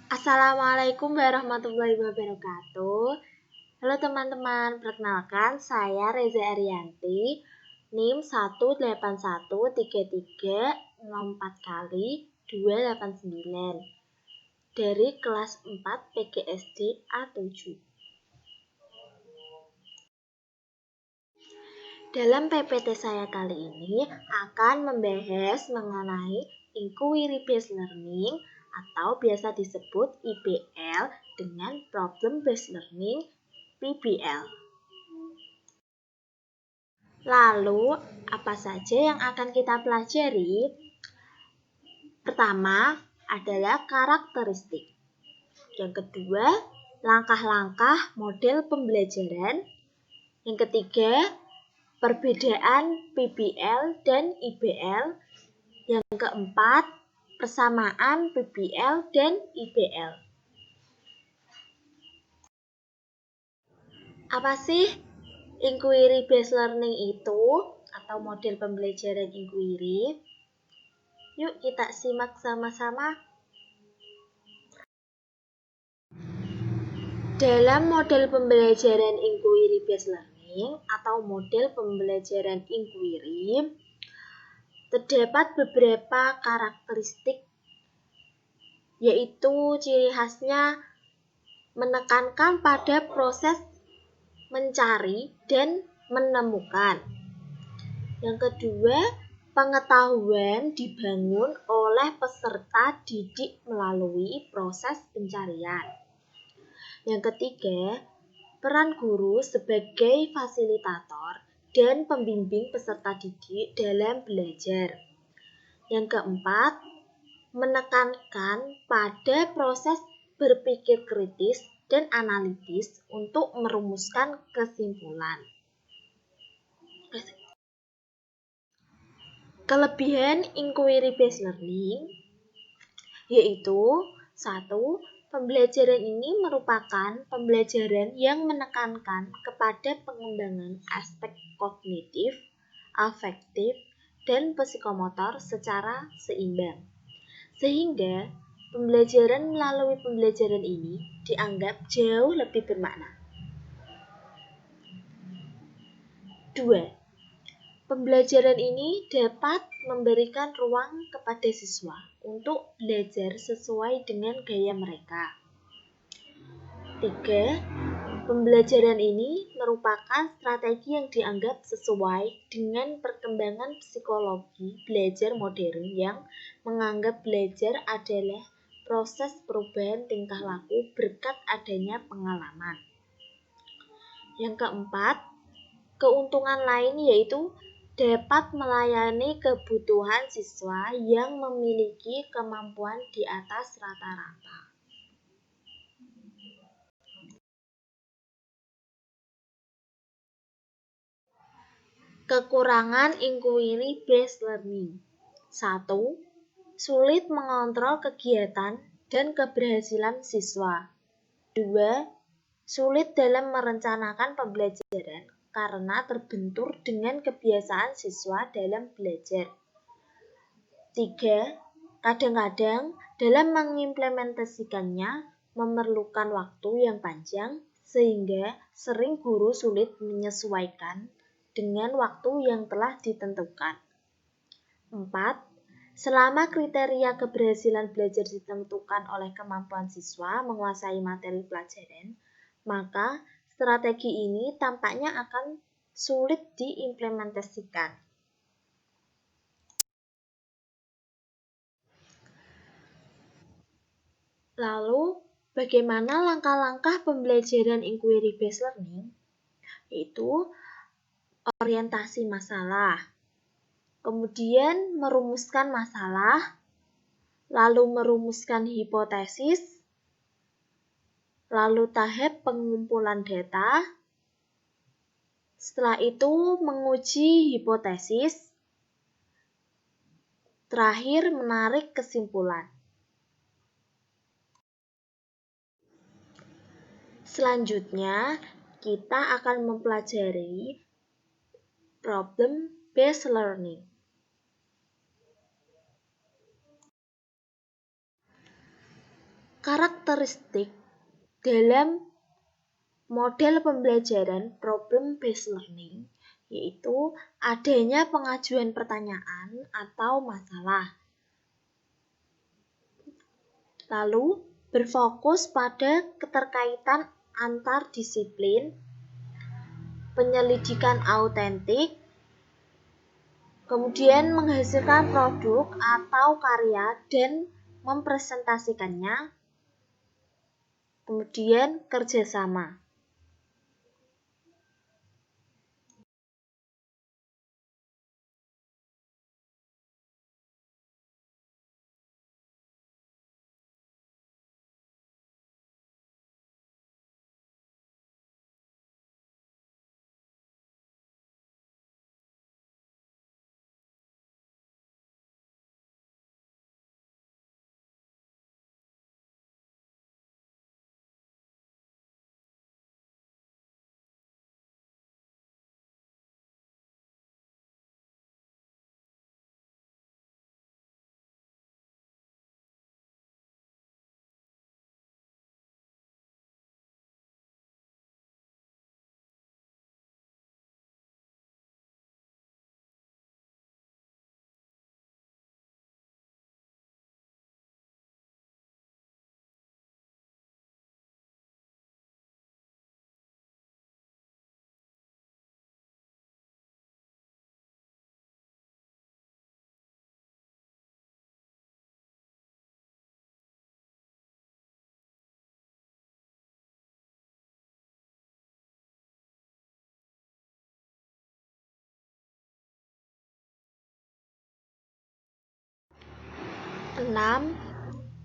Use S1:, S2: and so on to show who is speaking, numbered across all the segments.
S1: Assalamualaikum warahmatullahi wabarakatuh. Halo teman-teman, perkenalkan saya Reza Arianti, NIM 1813304 kali 289 dari kelas 4 PGSD A7. Dalam PPT saya kali ini akan membahas mengenai Inquiry Based Learning atau biasa disebut IBL dengan Problem Based Learning PBL. Lalu, apa saja yang akan kita pelajari? Pertama adalah karakteristik. Yang kedua, langkah-langkah model pembelajaran. Yang ketiga, perbedaan PBL dan IBL. Yang keempat, persamaan PBL dan IBL. Apa sih Inquiry Based Learning itu atau model pembelajaran inquiry? Yuk kita simak sama-sama. Dalam model pembelajaran Inquiry Based Learning atau model pembelajaran inquiry, terdapat beberapa karakteristik, yaitu ciri khasnya menekankan pada proses mencari dan menemukan. Yang kedua, pengetahuan dibangun oleh peserta didik melalui proses pencarian. Yang ketiga, peran guru sebagai fasilitator dan pembimbing peserta didik dalam belajar. Yang keempat, menekankan pada proses berpikir kritis dan analitis untuk merumuskan kesimpulan. Kelebihan Inquiry Based Learning yaitu 1. Pembelajaran ini merupakan pembelajaran yang menekankan kepada pengembangan aspek kognitif, afektif, dan psikomotor secara seimbang. Sehingga pembelajaran melalui pembelajaran ini dianggap jauh lebih bermakna. 2. Pembelajaran ini dapat memberikan ruang kepada siswa untuk belajar sesuai dengan gaya mereka. 3. Pembelajaran ini merupakan strategi yang dianggap sesuai dengan perkembangan psikologi belajar modern yang menganggap belajar adalah proses perubahan tingkah laku berkat adanya pengalaman. Yang keempat, keuntungan lain yaitu dapat melayani kebutuhan siswa yang memiliki kemampuan di atas rata-rata. Kekurangan Inquiry Based Learning. 1. Sulit mengontrol kegiatan dan keberhasilan siswa. 2. Sulit dalam merencanakan pembelajaran karena terbentur dengan kebiasaan siswa dalam belajar. 3. Kadang-kadang dalam mengimplementasikannya memerlukan waktu yang panjang sehingga sering guru sulit menyesuaikan dengan waktu yang telah ditentukan. 4. Selama kriteria keberhasilan belajar ditentukan oleh kemampuan siswa menguasai materi pelajaran, maka strategi ini tampaknya akan sulit diimplementasikan. Lalu, bagaimana langkah-langkah pembelajaran Inquiry Based Learning? Yaitu orientasi masalah, kemudian merumuskan masalah, lalu merumuskan hipotesis, lalu tahap pengumpulan data, setelah itu menguji hipotesis, terakhir menarik kesimpulan. Selanjutnya, kita akan mempelajari Problem Based Learning. karakteristik dalam model pembelajaran problem-based learning yaitu adanya pengajuan pertanyaan atau masalah. Lalu, berfokus pada keterkaitan antar disiplin, penyelidikan autentik, kemudian menghasilkan produk atau karya dan mempresentasikannya, kemudian kerjasama. Enam,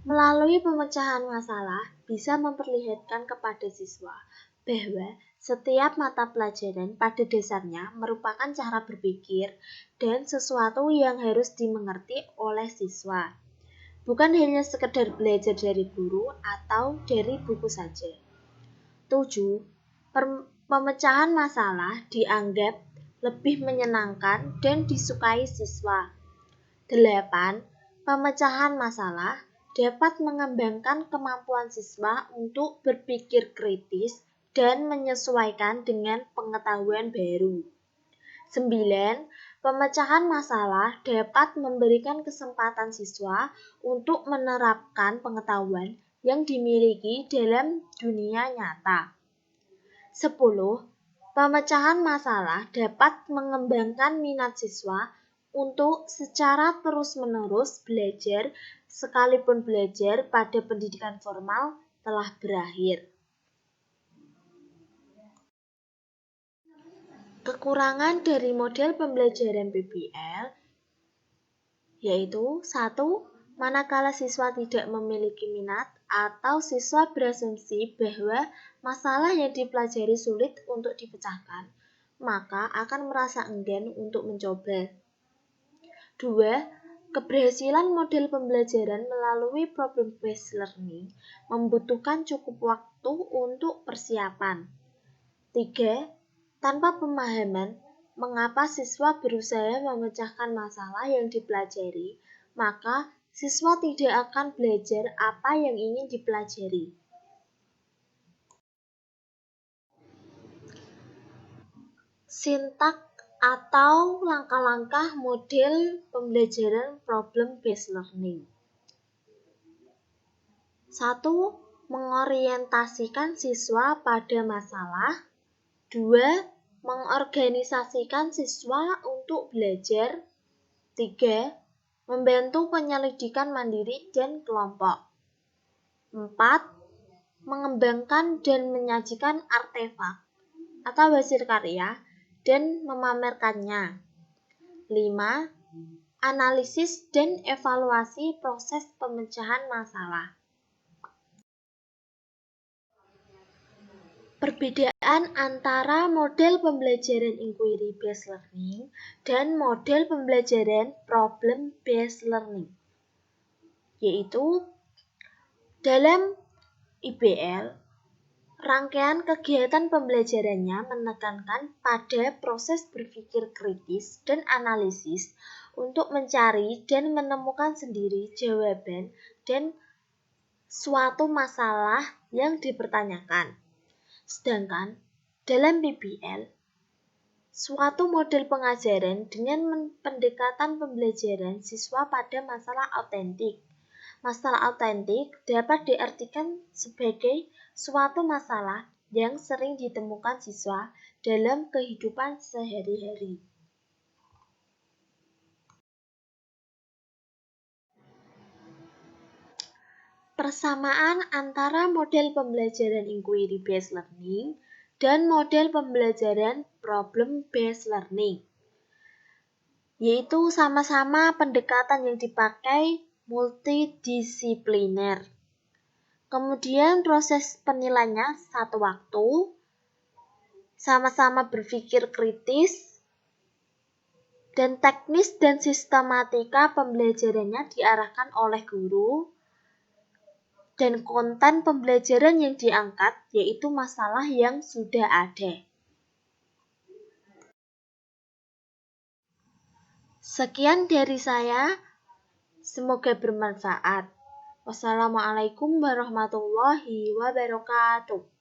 S1: melalui pemecahan masalah bisa memperlihatkan kepada siswa bahwa setiap mata pelajaran pada dasarnya merupakan cara berpikir dan sesuatu yang harus dimengerti oleh siswa. Bukan hanya sekedar belajar dari guru atau dari buku saja. 7. Pemecahan masalah dianggap lebih menyenangkan dan disukai siswa. 8. Pemecahan masalah dapat mengembangkan kemampuan siswa untuk berpikir kritis dan menyesuaikan dengan pengetahuan baru. 9. Pemecahan masalah dapat memberikan kesempatan siswa untuk menerapkan pengetahuan yang dimiliki dalam dunia nyata. 10. Pemecahan masalah dapat mengembangkan minat siswa untuk secara terus-menerus belajar sekalipun belajar pada pendidikan formal telah berakhir. Kekurangan dari model pembelajaran PBL yaitu 1. Manakala siswa tidak memiliki minat atau siswa berasumsi bahwa masalah yang dipelajari sulit untuk dipecahkan, maka akan merasa enggan untuk mencoba. 2. Keberhasilan model pembelajaran melalui problem-based learning membutuhkan cukup waktu untuk persiapan. 3. Tanpa pemahaman mengapa siswa berusaha memecahkan masalah yang dipelajari, maka siswa tidak akan belajar apa yang ingin dipelajari. Sintak atau langkah-langkah model pembelajaran problem-based learning. 1. Mengorientasikan siswa pada masalah. 2. Mengorganisasikan siswa untuk belajar. 3. Membantu penyelidikan mandiri dan kelompok. 4. Mengembangkan dan menyajikan artefak atau hasil karya dan memamerkannya. 5. Analisis dan evaluasi proses pemecahan masalah. Perbedaan antara model pembelajaran inquiry-based learning dan model pembelajaran problem-based learning, yaitu dalam IBL, rangkaian kegiatan pembelajarannya menekankan pada proses berpikir kritis dan analisis untuk mencari dan menemukan sendiri jawaban dan suatu masalah yang dipertanyakan. Sedangkan dalam PBL, suatu model pengajaran dengan pendekatan pembelajaran siswa pada masalah autentik. Masalah autentik dapat diartikan sebagai suatu masalah yang sering ditemukan siswa dalam kehidupan sehari-hari. Persamaan antara model pembelajaran inquiry based learning dan model pembelajaran problem based learning, yaitu sama-sama pendekatan yang dipakai multidisipliner. Kemudian proses penilaiannya satu waktu, sama-sama berpikir kritis, dan teknis dan sistematika pembelajarannya diarahkan oleh guru, dan konten pembelajaran yang diangkat yaitu masalah yang sudah ada. Sekian dari saya, semoga bermanfaat. Wassalamualaikum warahmatullahi wabarakatuh.